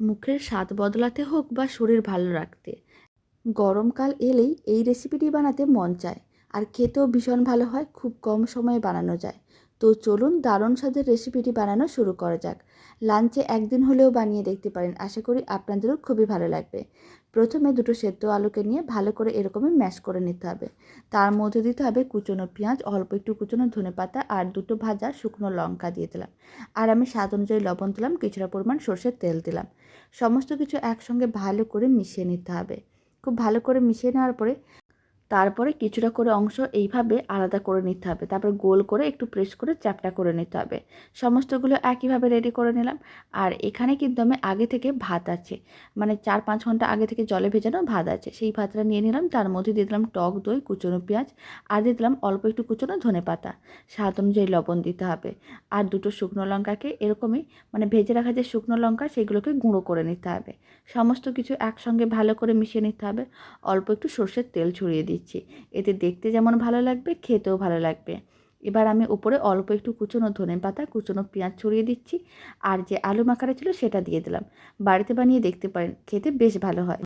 মুখের স্বাদ বদলাতে হোক বা শরীর ভালো রাখতে, গরমকাল এলেই এই রেসিপিটি বানাতে মন চায়। আর খেতেও ভীষণ ভালো হয়, খুব কম সময়ে বানানো যায়। তো চলুন দারুণ স্বাদের রেসিপিটি বানানো শুরু করা যাক। লাঞ্চে একদিন হলেও বানিয়ে দেখতে পারেন, আশা করি আপনাদেরও খুবই ভালো লাগবে। প্রথমে দুটো সেদ্ধ আলুকে নিয়ে ভালো করে এরকমই ম্যাশ করে নিতে হবে। তার মধ্যে দিতে হবে কুচনো পেঁয়াজ, অল্প একটু কুচনো ধনেপাতা আর দুটো ভাজা শুকনো লঙ্কা দিয়ে দিলাম। আর আমি স্বাদ অনুযায়ী লবণ দিলাম, কিছুটা পরিমাণ সর্ষের তেল দিলাম। সমস্ত কিছু একসঙ্গে ভালো করে মিশিয়ে নিতে হবে। খুব ভালো করে মিশিয়ে নেওয়ার পরে তারপরে কিছুটা করে অংশ এইভাবে আলাদা করে নিতে হবে। তারপর গোল করে একটু প্রেস করে চ্যাপ্টা করে নিতে হবে। সমস্তগুলো একইভাবে রেডি করে নিলাম। আর এখানে কিন্তু আমি আগে থেকে ভাত আছে, মানে 4-5 ঘন্টা আগে থেকে জলে ভেজানো ভাত আছে, সেই ভাতটা নিয়ে নিলাম। তার মধ্যে দিয়ে দিলাম টক দই, কুচনো পেঁয়াজ, আর দিয়ে দিলাম অল্প একটু কুচনো ধনেপাতা। স্বাদ অনুযায়ী লবণ দিতে হবে। আর দুটো শুকনো লঙ্কাকে এরকমই, মানে ভেজে রাখা যে শুকনো লঙ্কা সেগুলোকে গুঁড়ো করে নিতে হবে। সমস্ত কিছু একসঙ্গে ভালো করে মিশিয়ে নিতে হবে। অল্প একটু সর্ষের তেল ছড়িয়ে দিচ্ছি, এতে দেখতে যেমন ভালো লাগবে খেতেও ভালো লাগবে। এবার আমি উপরে অল্প একটু কুচনো ধনেপাতা, কুচনো পেঁয়াজ ছড়িয়ে দিচ্ছি। আর যে আলু মাখাটা ছিল সেটা দিয়ে দিলাম। বাড়িতে বানিয়ে দেখতে পারেন, খেতে বেশ ভালো হয়।